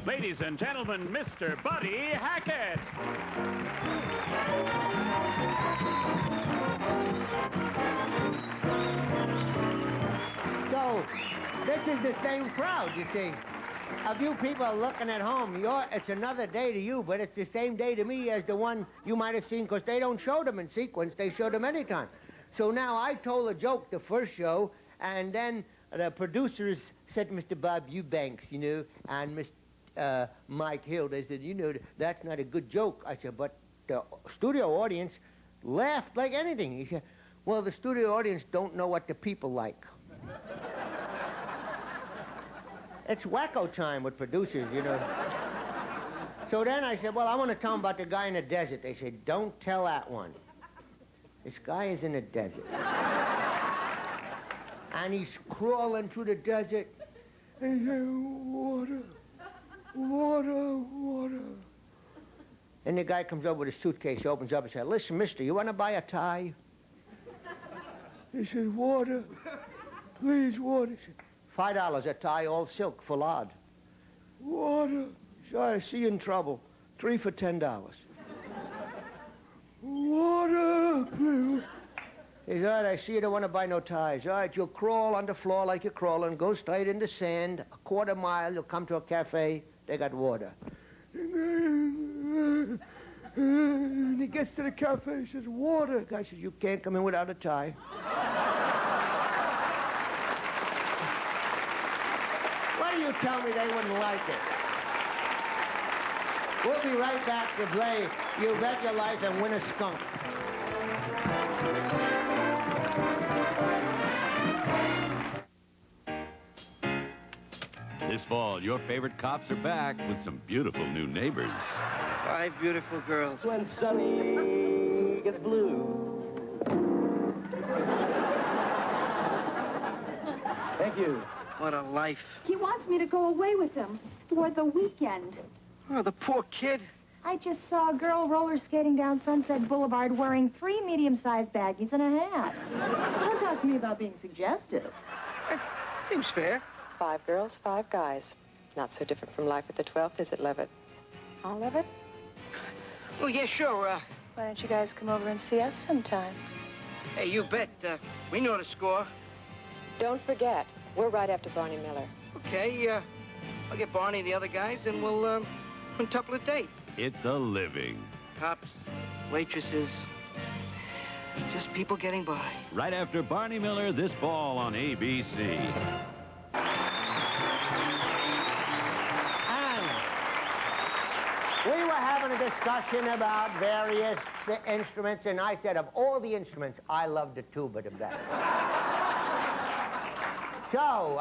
Ladies and gentlemen, Mr. Buddy Hackett. So, this is the same crowd, you see. A few people are looking at home. It's another day to you, but it's the same day to me as the one you might have seen, because they don't show them in sequence. They show them anytime. So now I told a joke the first show, and then the producers said, Mr. Bob Eubanks, you know, and Mr. Mike Hill, they said, you know, that's not a good joke. I said, but the studio audience laughed like anything. He said, well, the studio audience don't know what the people like. It's wacko time with producers, you know. So then I said, well, I want to tell them about the guy in the desert. They said, don't tell that one. This guy is in the desert. And he's crawling through the desert. And he said, water, water, water. And the guy comes over with a suitcase, opens up and says, listen, mister, you want to buy a tie? He said, water, please, water. He said, $5 a tie, all silk, foulard. Water. Sorry, I see you in trouble. 3 for $10. Water, please. He said, all right, I see you don't want to buy no ties. All right, you'll crawl on the floor like you're crawling, go straight in the sand, a quarter mile, you'll come to a cafe, they got water. And he gets to the cafe, he says, water. The guy says, you can't come in without a tie. Why do you tell me they wouldn't like it? We'll be right back to play You Bet Your Life and Win a Skunk. This fall, your favorite cops are back with some beautiful new neighbors. 5 beautiful girls. When sunny gets blue. Thank you. What a life. He wants me to go away with him for the weekend. Oh, the poor kid. I just saw a girl roller skating down Sunset Boulevard wearing 3 medium-sized baggies and a hat. So don't talk to me about being suggestive. Seems fair. 5 girls, 5 guys. Not so different from life at the 12th, is it, Levitt? Huh, Levitt? Oh, yeah, sure. Why don't you guys come over and see us sometime? Hey, you bet. We know the score. Don't forget, we're right after Barney Miller. Okay, I'll get Barney and the other guys, and we'll quintuple a date. It's a living. Cops, waitresses, just people getting by. Right after Barney Miller this fall on ABC. We were having a discussion about various instruments, and I said, of all the instruments, I love the tuba the best. So,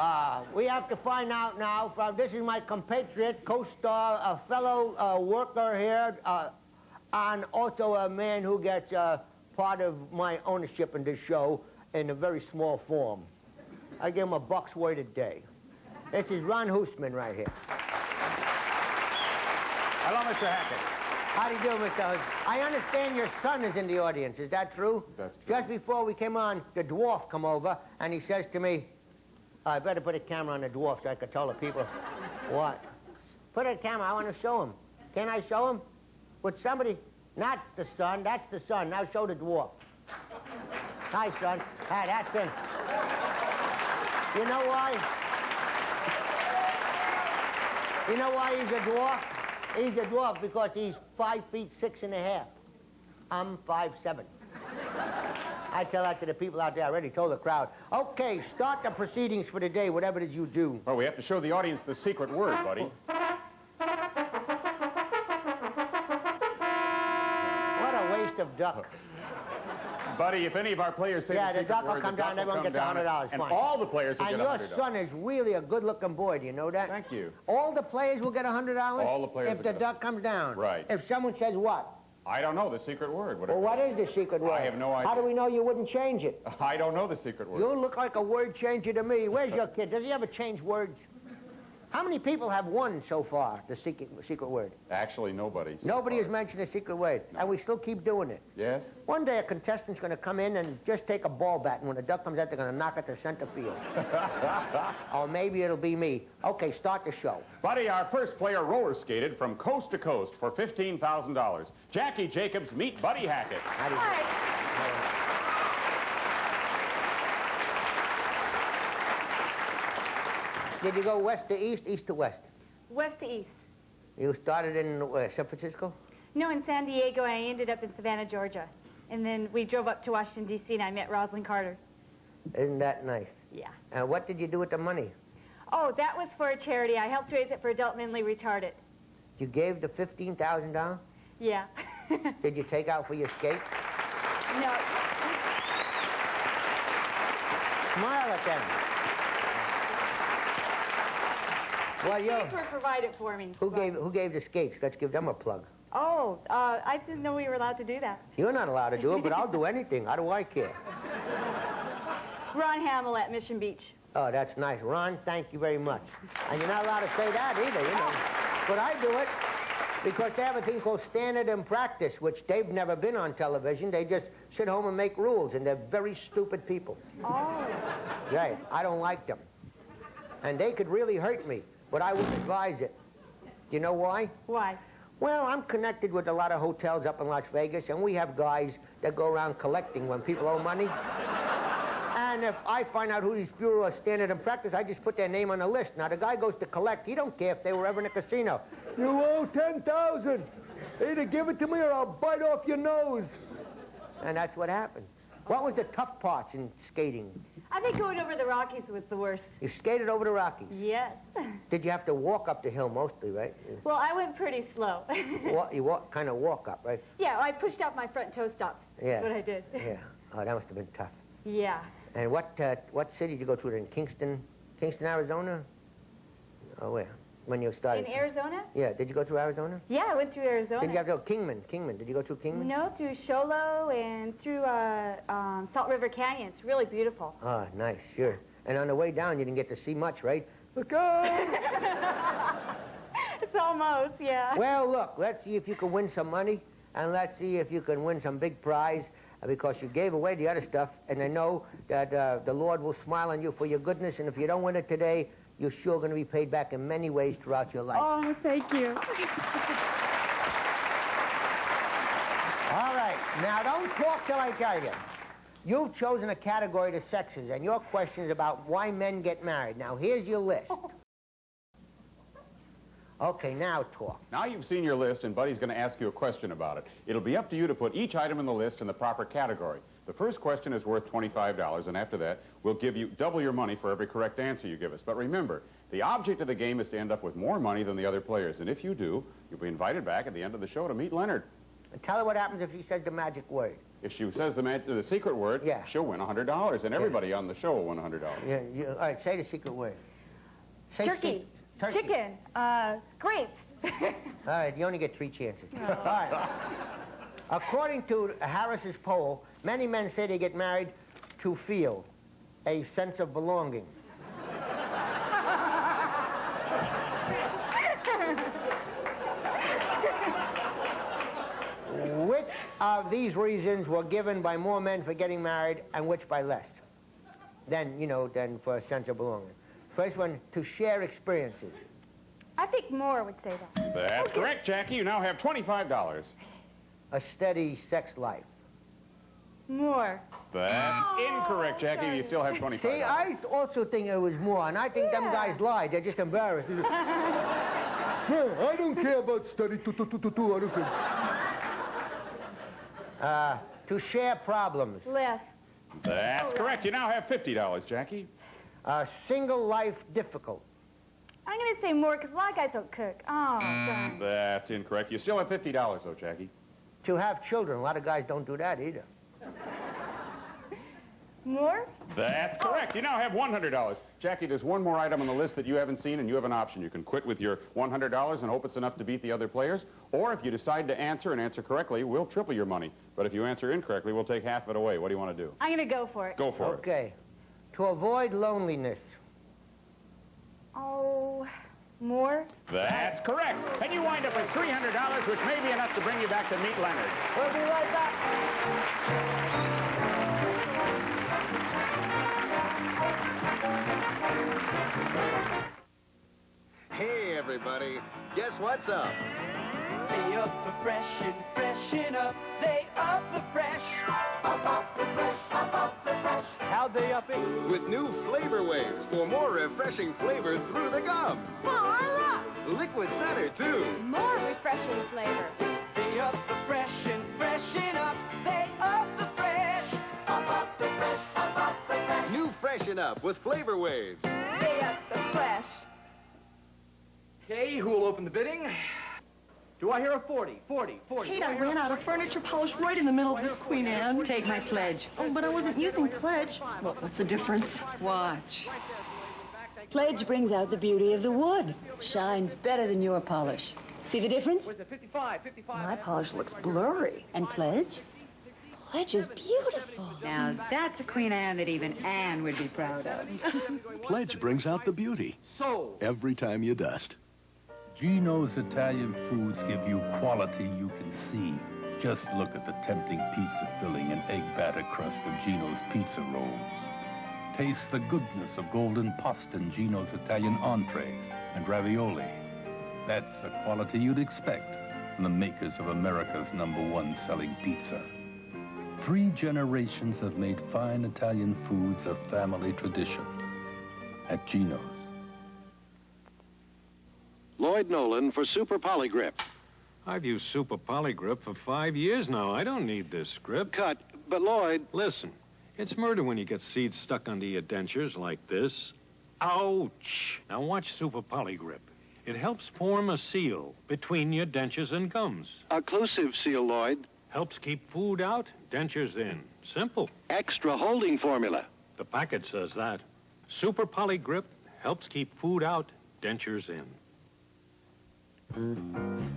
we have to find out now this is my compatriot, co-star, a fellow worker here, and also a man who gets part of my ownership in this show in a very small form. I give him $1 worth a day. This is Ron Hoosman right here. Hello, Mr. Hackett. How do you do, Mr. Hood? I understand your son is in the audience. Is that true? That's true. Just before we came on, the dwarf come over, and he says to me, I better put a camera on the dwarf so I could tell the people what. Put a camera. I want to show him. Can I show him? Would somebody... Not the son. That's the son. Now show the dwarf. Hi, son. Hi, that's him. You know why? You know why he's a dwarf? He's a dwarf because he's 5 feet 6.5. I'm 5'7". I tell that to the people out there. I already told the crowd. Okay, start the proceedings for the day, whatever it is you do. Well, we have to show the audience the secret word, Buddy. What a waste of duck. Buddy, if any of our players say the secret duck will word, come the down, duck will everyone come gets down, $100. and Fine. all the players will And get $100. your son is really a good-looking boy. Do you know that? Thank you. All the players will get $100? All the players if will the get duck comes down. Right. If someone says what? I don't know the secret word. Well, what is the secret word? I have no idea. How do we know you wouldn't change it? I don't know the secret word. You look like a word changer to me. Where's your kid? Does he ever change words? How many people have won so far, the secret word? Actually, nobody. Nobody has mentioned the secret word, and we still keep doing it. Yes? One day a contestant's going to come in and just take a ball bat, and when the duck comes out, they're going to knock it to center field. Or maybe it'll be me. Okay, start the show. Buddy, our first player roller skated from coast to coast for $15,000. Jackie Jacobs, meet Buddy Hackett. How do you do? Did you go west to east, east to west? West to east. You started in San Francisco? No, in San Diego. I ended up in Savannah, Georgia. And then we drove up to Washington, D.C., and I met Rosalind Carter. Isn't that nice? Yeah. And what did you do with the money? Oh, that was for a charity. I helped raise it for adult mentally retarded. You gave the $15,000? Yeah. Did you take out for your skates? No. Smile at them. Well, Skates were provided for me. Who gave the skates? Let's give them a plug. Oh, I didn't know we were allowed to do that. You're not allowed to do it, but I'll do anything. How do I care? Ron Hamill at Mission Beach. Oh, that's nice. Ron, thank you very much. And you're not allowed to say that either, you know. But I do it because they have a thing called standard and practice, which they've never been on television. They just sit home and make rules, and they're very stupid people. Oh. Right. I don't like them. And they could really hurt me, but I wouldn't advise it. Do you know why? Why? Well, I'm connected with a lot of hotels up in Las Vegas, and we have guys that go around collecting when people owe money. And if I find out who these Bureau of Standard and Practice, I just put their name on the list. Now, the guy goes to collect. He don't care if they were ever in a casino. You owe $10,000. Either give it to me or I'll bite off your nose. And that's what happened. What was the tough parts in skating? I think going over the Rockies was the worst. You skated over the Rockies? Yes. Did you have to walk up the hill mostly, right? Well, I went pretty slow. You kind of walk up, right? Yeah, I pushed out my front toe stops. Yeah. That's what I did. Yeah. Oh, that must have been tough. Yeah. And what city did you go to? In Kingston, Arizona? Oh, where? When you started? In Arizona? Yeah. Did you go to Arizona? Yeah, I went through Arizona. Did you have to go Kingman? Did you go through Kingman? No, through Sholo and through Salt River Canyon. It's really beautiful. Oh, nice, sure. And on the way down, you didn't get to see much, right? Look out! It's almost, yeah. Well, look, let's see if you can win some money, and let's see if you can win some big prize, because you gave away the other stuff, and I know that the Lord will smile on you for your goodness, and if you don't win it today, you're sure going to be paid back in many ways throughout your life. Oh, thank you. All right. Now, don't talk till I tell you. You've chosen a category, the sexes, and your question is about why men get married. Now, here's your list. Okay, now talk. Now you've seen your list, and Buddy's going to ask you a question about it. It'll be up to you to put each item in the list in the proper category. The first question is worth $25, and after that, we'll give you double your money for every correct answer you give us. But remember, the object of the game is to end up with more money than the other players. And if you do, you'll be invited back at the end of the show to meet Leonard. And tell her what happens if she says the magic word. If she says the secret word, yeah, she'll win $100, and everybody on the show will win $100. Yeah, all right, say the secret word. Say turkey. Chicken. Grapes. All right, you only get 3 chances. Oh. All right. According to Harris's poll, many men say they get married to feel a sense of belonging. Which of these reasons were given by more men for getting married and which by less? Than for a sense of belonging. First one, to share experiences. I think more would say that. That's correct, Jackie. You now have $25. A steady sex life. More. That's incorrect, Jackie. You still have $25. See, I also think it was more, and I think them guys lied. They're just embarrassed. I don't care about steady. I don't care. To share problems. Less. That's correct. You now have $50, Jackie. Single life difficult. I'm going to say more because a lot of guys don't cook. Oh, darn. That's incorrect. You still have $50, though, Jackie. To have children. A lot of guys don't do that either. More? That's correct. You now have $100. Jackie, there's one more item on the list that you haven't seen, and you have an option. You can quit with your $100 and hope it's enough to beat the other players, or if you decide to answer and answer correctly, we'll triple your money. But if you answer incorrectly, we'll take half of it away. What do you want to do? I'm going to go for it. Go for it. Okay. To avoid loneliness. Oh, More? That's correct. And you wind up with $300, which may be enough to bring you back to meet Leonard. We'll be right back. Hey, everybody. Guess what's up? They up the fresh and freshen up. They up the fresh. Up the fresh, up the fresh. How'd they up it? With new flavor waves for more refreshing flavor through the gum. More up. Liquid center, too. More refreshing flavor. They up the fresh and freshen up. They up the fresh. Up the fresh, up the fresh. New freshen up with flavor waves. They up the fresh. Okay, who will open the bidding? Do I hear a 40? 40, 40. Kate, I ran out of furniture polish right in the middle of this Queen Anne. Take my pledge. Oh, but I wasn't using pledge. Well, what's the difference? Watch. Pledge brings out the beauty of the wood. Shines better than your polish. See the difference? Where's the 55, 55? My polish looks blurry. And Pledge? Pledge is beautiful. Now, that's a Queen Anne that even Anne would be proud of. Pledge brings out the beauty. So. Every time you dust. Gino's Italian foods give you quality you can see. Just look at the tempting pizza filling and egg batter crust of Gino's pizza rolls. Taste the goodness of golden pasta in Gino's Italian entrees and ravioli. That's the quality you'd expect from the makers of America's #1 selling pizza. 3 generations have made fine Italian foods a family tradition at Gino's. Lloyd Nolan for Super Polygrip. I've used Super Polygrip for 5 years now. I don't need this grip. Cut. But Lloyd... Listen, it's murder when you get seeds stuck under your dentures like this. Ouch! Now watch Super Polygrip. It helps form a seal between your dentures and gums. Occlusive seal, Lloyd. Helps keep food out, dentures in. Simple. Extra holding formula. The packet says that. Super Polygrip helps keep food out, dentures in.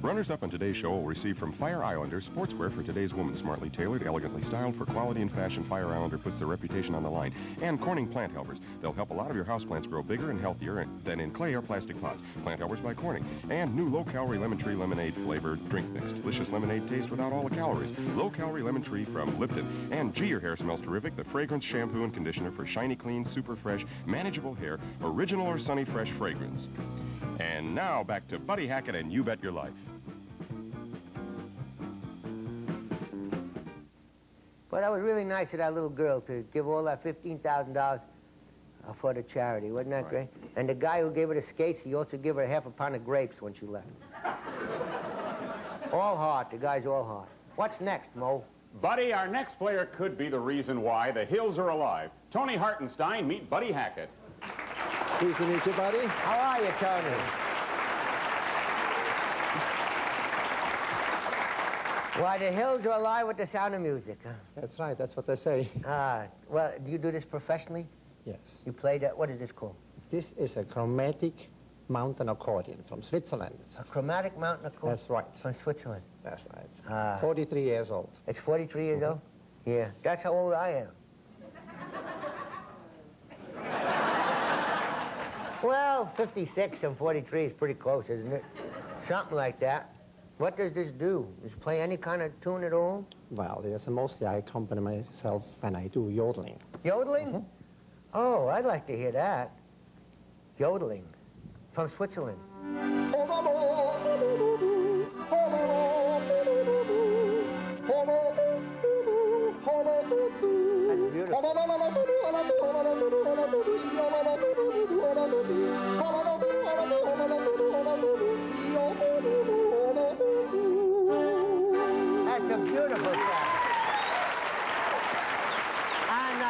Runners-up on today's show will receive from Fire Islander sportswear for today's woman. Smartly tailored, elegantly styled for quality and fashion, Fire Islander puts their reputation on the line. And Corning Plant Helpers. They'll help a lot of your houseplants grow bigger and healthier than in clay or plastic pots. Plant Helpers by Corning. And new low-calorie lemon tree lemonade flavored drink mix. Delicious lemonade taste without all the calories. Low-calorie lemon tree from Lipton. And Gee, your hair smells terrific. The fragrance shampoo and conditioner for shiny, clean, super fresh, manageable hair. Original or sunny fresh fragrance. And now back to Buddy Hackett and You Bet Your Life. But that was really nice of that little girl to give all that $15,000 for the charity. Wasn't that great? And the guy who gave her the skates, he also gave her half a pound of grapes when she left. All heart. The guy's all heart. What's next, Mo? Buddy, our next player could be the reason why the Hills are alive. Tony Hartenstein, meet Buddy Hackett. Pleased to meet you, Buddy. How are you, Tony? Why, the Hills are alive with the sound of music, huh? That's right. That's what they say. Well, do you do this professionally? Yes. You play that? What is this called? This is a chromatic mountain accordion from Switzerland. A chromatic mountain accordion? That's right. From Switzerland? That's right. 43 years old. It's 43 years old? Yeah. That's how old I am. Well, 56 and 43 is pretty close, isn't it? Something like that. What does this do? Does it play any kind of tune at all? Well, yes, mostly I accompany myself when I do yodeling. Yodeling? Mm-hmm. Oh, I'd like to hear that. Yodeling. From Switzerland. That's That's a beautiful song. And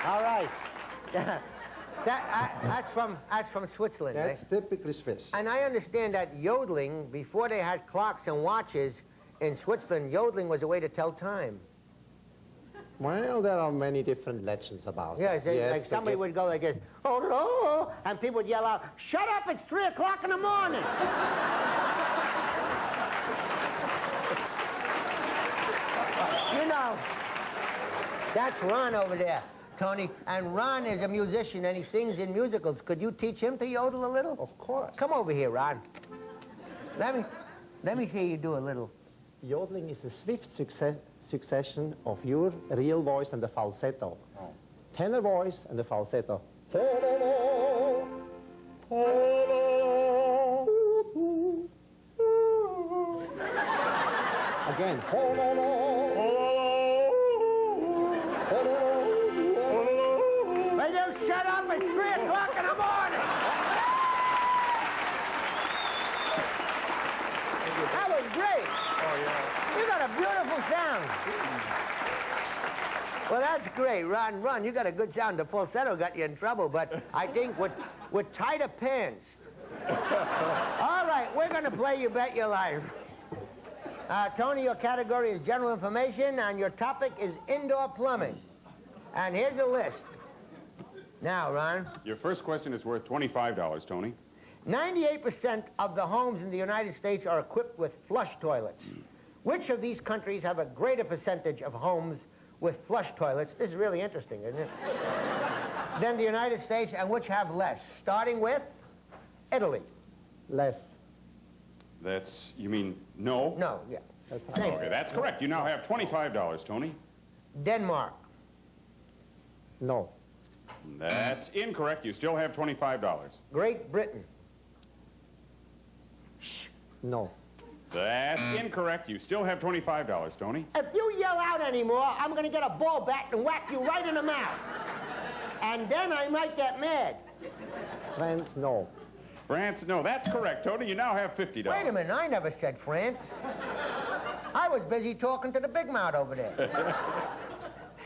all right. That's from Switzerland. That's right? typically Swiss. And I understand that yodeling, before they had clocks and watches in Switzerland, yodeling was a way to tell time. Well, there are many different legends about yes, that. Yes, like somebody would go like this, oh, and people would yell out, shut up, it's 3 o'clock in the morning. You know, That's Ron over there, Tony. And Ron is a musician, and he sings in musicals. Could you teach him to yodel a little? Of course. Come over here, Ron. Let me see you do a little. Yodeling is a swift succession of your real voice and the falsetto. Oh. Tenor voice and the falsetto. Again. Will you shut up? It's 3 o'clock in the morning. That was great. Oh, yeah. You got a beautiful sound. Well, that's great, Ron. You got a good sound. The falsetto got you in trouble, but I think with tighter pants. All right, we're going to play You Bet Your Life. Tony, your category is general information, and your topic is indoor plumbing. And here's a list. Now, Ron. Your first question is worth $25, Tony. 98% of the homes in the United States are equipped with flush toilets. Which of these countries have a greater percentage of homes with flush toilets? This is really interesting, isn't it? Than the United States, and which have less? Starting with Italy. Less. That's, you mean no? No, yeah. Okay, that's correct. You now have $25, Tony. Denmark. No. That's incorrect. You still have $25. Great Britain. No. That's incorrect. You still have $25, Tony. If you yell out anymore, I'm going to get a ball bat and whack you right in the mouth. And then I might get mad. France, no. France, no. That's correct, Tony. You now have $50. Wait a minute. I never said France. I was busy talking to the big mouth over there.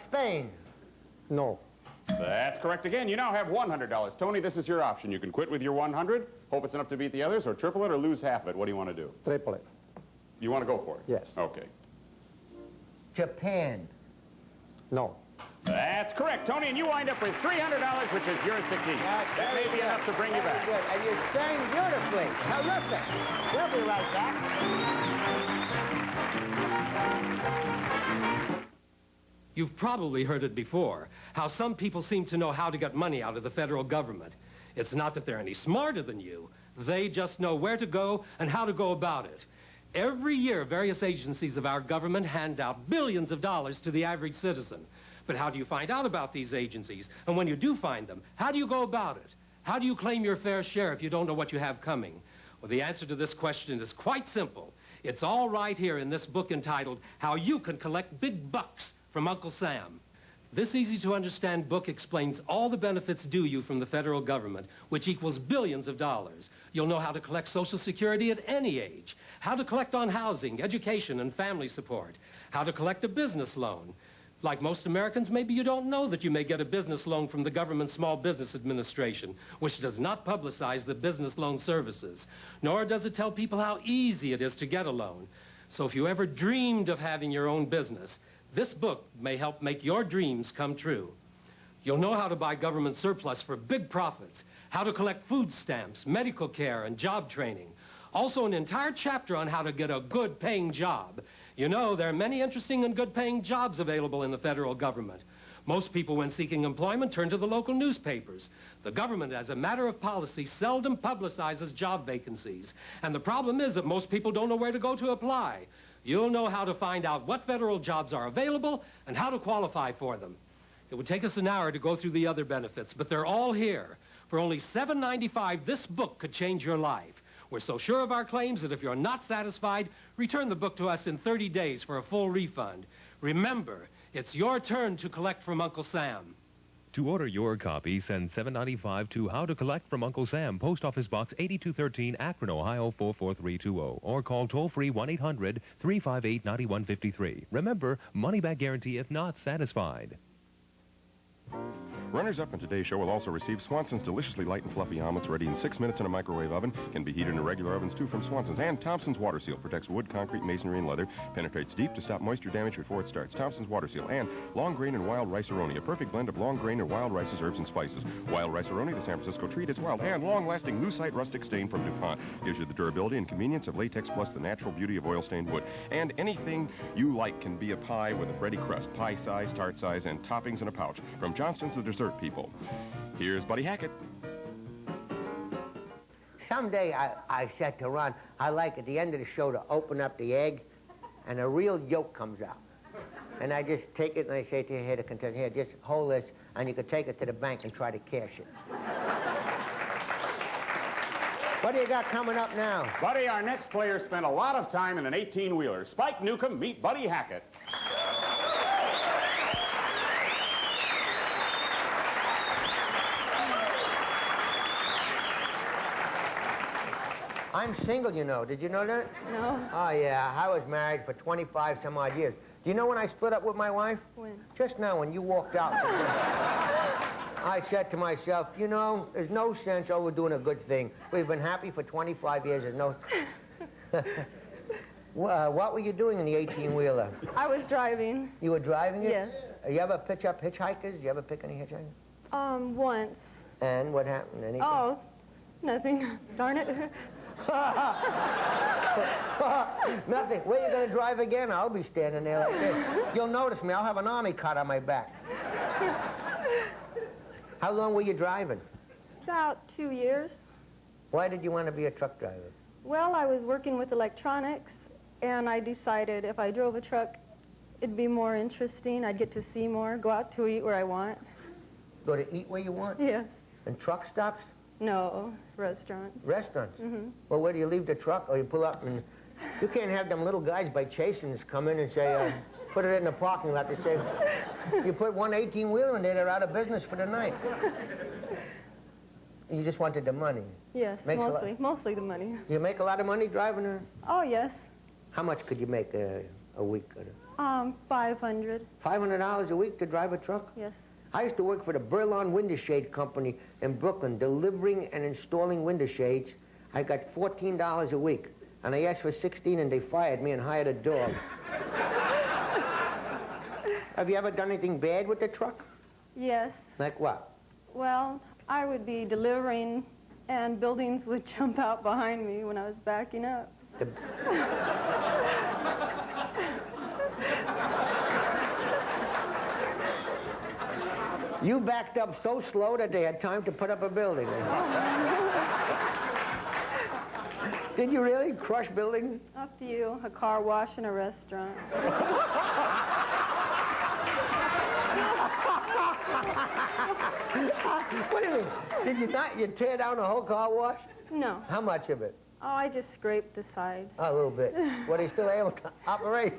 Spain. No. That's correct again. You now have $100. Tony, this is your option. You can quit with your 100, hope it's enough to beat the others, or triple it or lose half of it. What do you want to do? Triple it. You want to go for it? Yes. Okay. Japan. No. That's correct, Tony, and you wind up with $300, which is yours to keep. That may be enough to bring you back. Good. And you sang beautifully. Terrific. We'll be right back. You've probably heard it before, how some people seem to know how to get money out of the federal government. It's not that they're any smarter than you. They just know where to go and how to go about it. Every year, various agencies of our government hand out billions of dollars to the average citizen. But how do you find out about these agencies? And when you do find them, how do you go about it? How do you claim your fair share if you don't know what you have coming? Well, the answer to this question is quite simple. It's all right here in this book entitled, How You Can Collect Big Bucks from Uncle Sam. This easy-to-understand book explains all the benefits due you from the federal government, which equals billions of dollars. You'll know how to collect Social Security at any age, how to collect on housing, education, and family support, how to collect a business loan. Like most Americans, maybe you don't know that you may get a business loan from the government Small Business Administration, which does not publicize the business loan services, nor does it tell people how easy it is to get a loan. So if you ever dreamed of having your own business, this book may help make your dreams come true. You'll know how to buy government surplus for big profits, how to collect food stamps, medical care, and job training. Also, an entire chapter on how to get a good-paying job. You know, there are many interesting and good-paying jobs available in the federal government. Most people, when seeking employment, turn to the local newspapers. The government, as a matter of policy, seldom publicizes job vacancies. And the problem is that most people don't know where to go to apply. You'll know how to find out what federal jobs are available and how to qualify for them. It would take us an hour to go through the other benefits, but they're all here. For only $7.95, this book could change your life. We're so sure of our claims that if you're not satisfied, return the book to us in 30 days for a full refund. Remember, it's your turn to collect from Uncle Sam. To order your copy, send $7.95 to How to Collect from Uncle Sam, Post Office Box 8213, Akron, Ohio 44320, or call toll-free 1-800-358-9153. Remember, money-back guarantee if not satisfied. Runners-up in today's show will also receive Swanson's deliciously light and fluffy omelets ready in 6 minutes in a microwave oven. Can be heated in regular ovens, too, from Swanson's. And Thompson's Water Seal protects wood, concrete, masonry, and leather. Penetrates deep to stop moisture damage before it starts. Thompson's Water Seal. And long grain and wild rice-a-roni, a perfect blend of long grain and wild rices, herbs, and spices. Wild rice-a-roni, the San Francisco treat, is wild and long-lasting lucite rustic stain from DuPont. Gives you the durability and convenience of latex plus the natural beauty of oil-stained wood. And anything you like can be a pie with a bready crust. Pie size, tart size, and toppings in a pouch. From Johnston's the dessert people. Here's Buddy Hackett. Someday I said to Ron, I like at the end of the show to open up the egg and a real yolk comes out. And I just take it and I say to you, here, the contestant, here, just hold this, and you can take it to the bank and try to cash it. What do you got coming up now? Buddy, our next player spent a lot of time in an 18-wheeler. Spike Newcomb, meet Buddy Hackett. I'm single, you know. Did you know that? No. Oh, yeah. I was married for 25 some odd years. Do you know when I split up with my wife? When? Just now, when you walked out. I said to myself, you know, there's no sense overdoing a good thing. We've been happy for 25 years. There's no... What were you doing in the 18-wheeler? I was driving. You were driving it? Yes. You ever pitch up hitchhikers? You ever pick any hitchhikers? Once. And what happened? Anything? Oh, nothing. Darn it. Nothing. Where are you going to drive again? I'll be standing there like this. You'll notice me. I'll have an army cut on my back. How long were you driving? About 2 years. Why did you want to be a truck driver? Well, I was working with electronics, and I decided if I drove a truck, it'd be more interesting. I'd get to see more, go out to eat where I want. Go to eat where you want? Yes. And truck stops? No, restaurants. Restaurants? Mm-hmm. Well, where do you leave the truck? Or you pull up and... You can't have them little guys by chasing us come in and say, put it in the parking lot. They say, you put one 18-wheeler in there, they're out of business for the night. You just wanted the money. Yes, mostly the money. You make a lot of money driving her? Oh, yes. How much could you make a week? $500. $500 a week to drive a truck? Yes. I used to work for the Burlon Window Shade Company in Brooklyn, delivering and installing window shades. I got $14 a week, and I asked for 16, and they fired me and hired a dog. Have you ever done anything bad with the truck? Yes. Like what? Well, I would be delivering, and buildings would jump out behind me when I was backing up. You backed up so slow that they had time to put up a building. Did you really crush buildings? A few. A car wash and a restaurant. Wait a minute. Did you not? You tear down the whole car wash? No. How much of it? Oh, I just scraped the side. Oh, a little bit. Were they still able to operate?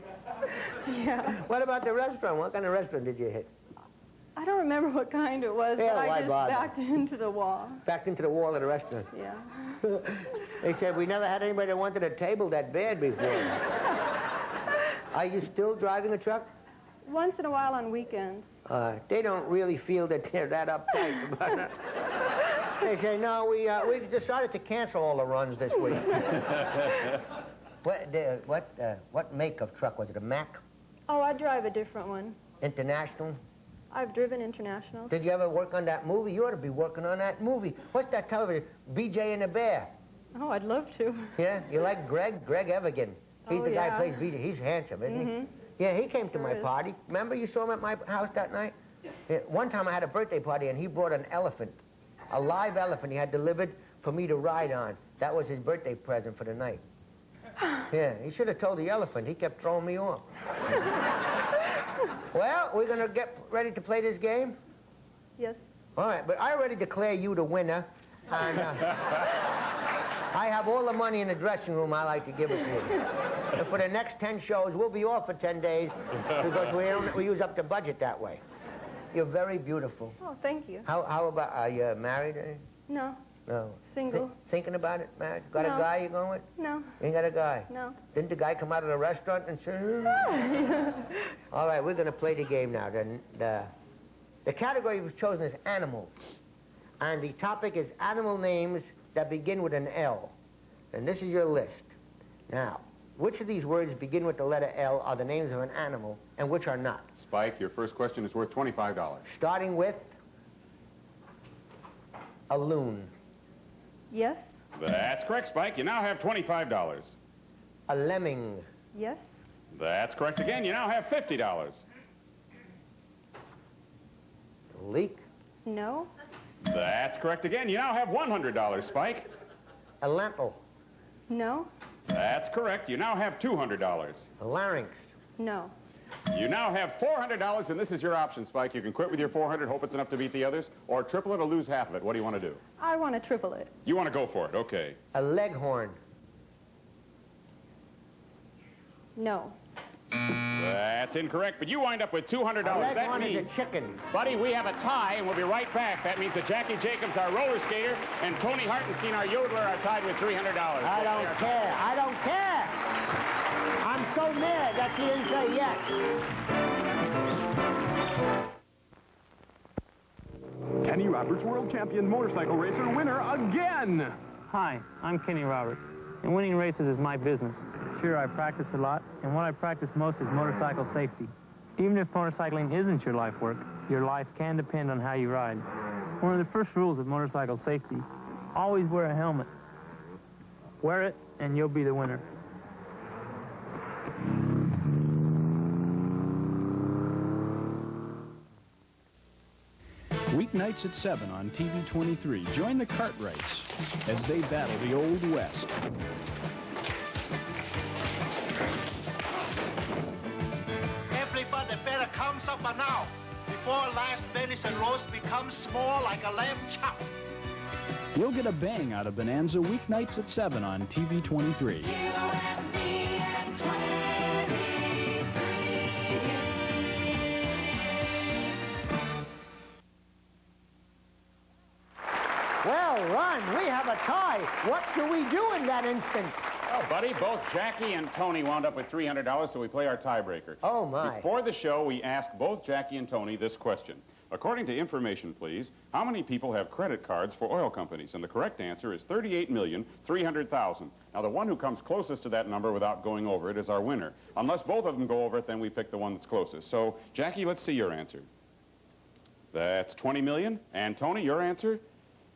Yeah. What about the restaurant? What kind of restaurant did you hit? I don't remember what kind it was, but I just backed into the wall. Backed into the wall of the restaurant? Yeah. They said, we never had anybody that wanted a table that bad before. Are you still driving a truck? Once in a while on weekends. They don't really feel that they're that uptight about it. They say, no, we've decided to cancel all the runs this week. What make of truck? Was it a Mack? Oh, I drive a different one. International? I've driven international. Did you ever work on that movie? You ought to be working on that movie. What's that television? BJ and the Bear. Oh, I'd love to. Yeah? You like Greg? Greg Evigan. He's the guy who plays BJ. He's handsome, isn't he? Yeah, he came to my party. Remember you saw him at my house that night? Yeah, one time I had a birthday party, and he brought an elephant. A live elephant he had delivered for me to ride on. That was his birthday present for the night. Yeah, he should have told the elephant. He kept throwing me off. Well, we're going to get ready to play this game? Yes. All right, but I already declare you the winner. And I have all the money in the dressing room. I like to give it to you. And for the next 10 shows, we'll be off for 10 days because we use up the budget that way. You're very beautiful. Oh, thank you. How about, are you married? No. No. Single. Thinking about it, married? Got a guy you're going with? No. You ain't got a guy? No. Didn't the guy come out of the restaurant and say... All right, we're going to play the game now. The category was chosen is animals. And the topic is animal names that begin with an L. And this is your list. Now, which of these words begin with the letter L are the names of an animal, and which are not? Spike, your first question is worth $25. Starting with a loon. Yes. That's correct, Spike. You now have $25. A lemming. Yes. That's correct again. You now have $50. A leek. No. That's correct again. You now have $100, Spike. A lentil. No. That's correct. You now have $200. A larynx. No. You now have $400, and this is your option, Spike. You can quit with your $400, hope it's enough to beat the others, or triple it or lose half of it. What do you want to do? I want to triple it. You want to go for it, okay. A leghorn. No. That's incorrect, but you wind up with $200. A leghorn is a chicken. Buddy, we have a tie, and we'll be right back. That means that Jackie Jacobs, our roller skater, and Tony Hartenstein, our yodeler, are tied with $300. I don't care. I don't care. I'm so mad that you didn't say yes. Kenny Roberts, world champion motorcycle racer, winner again. Hi, I'm Kenny Roberts, and winning races is my business. Sure, I practice a lot, and what I practice most is motorcycle safety. Even if motorcycling isn't your life work, your life can depend on how you ride. One of the first rules of motorcycle safety, always wear a helmet. Wear it, and you'll be the winner. Weeknights at 7 on TV 23. Join the Cartwrights as they battle the Old West. Everybody better come supper now, before last venison roast becomes small like a lamb chop. You'll get a bang out of Bonanza weeknights at 7 on TV 23. Well, Ron, we have a tie. What do we do in that instant? Well, buddy, both Jackie and Tony wound up with $300, so we play our tiebreaker. Oh, my. Before the show, we asked both Jackie and Tony this question. According to information, please, how many people have credit cards for oil companies? And the correct answer is 38,300,000. Now, the one who comes closest to that number without going over it is our winner. Unless both of them go over it, then we pick the one that's closest. So, Jackie, let's see your answer. That's 20 million. And Tony, your answer?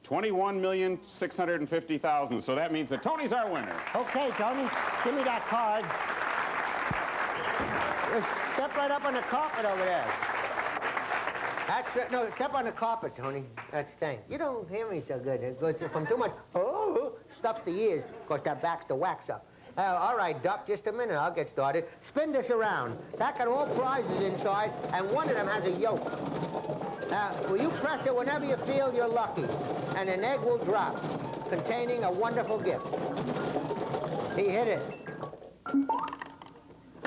21,650,000. So that means that Tony's our winner. Okay, Tony, give me that card. Just step right up on the carpet over there. That's right. No, step on the carpet, Tony. That's thing. You don't hear me so good. It goes from too much, stuffs the ears. Of course, that backs the wax up. All right, Duck, just a minute. I'll get started. Spin this around. That got all prizes inside, and one of them has a yolk. Now, will you press it whenever you feel you're lucky, and an egg will drop, containing a wonderful gift. He hit it.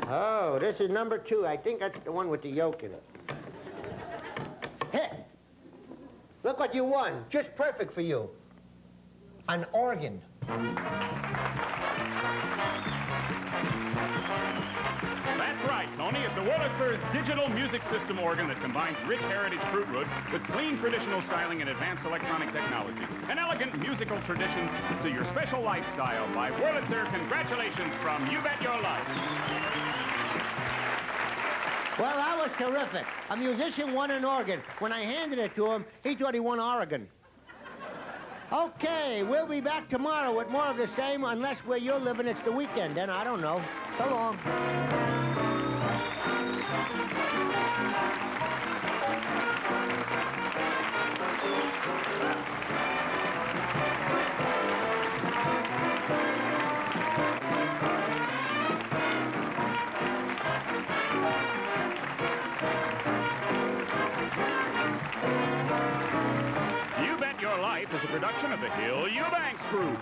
Oh, this is number 2. I think that's the one with the yolk in it. Hit. Look what you won. Just perfect for you. An organ. That's right, Tony. It's a Wurlitzer's digital music system organ that combines rich heritage fruit wood with clean traditional styling and advanced electronic technology. An elegant musical tradition to your special lifestyle by Wurlitzer. Congratulations from You Bet Your Life. Well, that was terrific. A musician won an organ. When I handed it to him, he thought he won Oregon. Okay, we'll be back tomorrow with more of the same, unless where you're living it's the weekend, then I don't know. So long. You Bet Your Life is a production of the Hill Eubanks Group.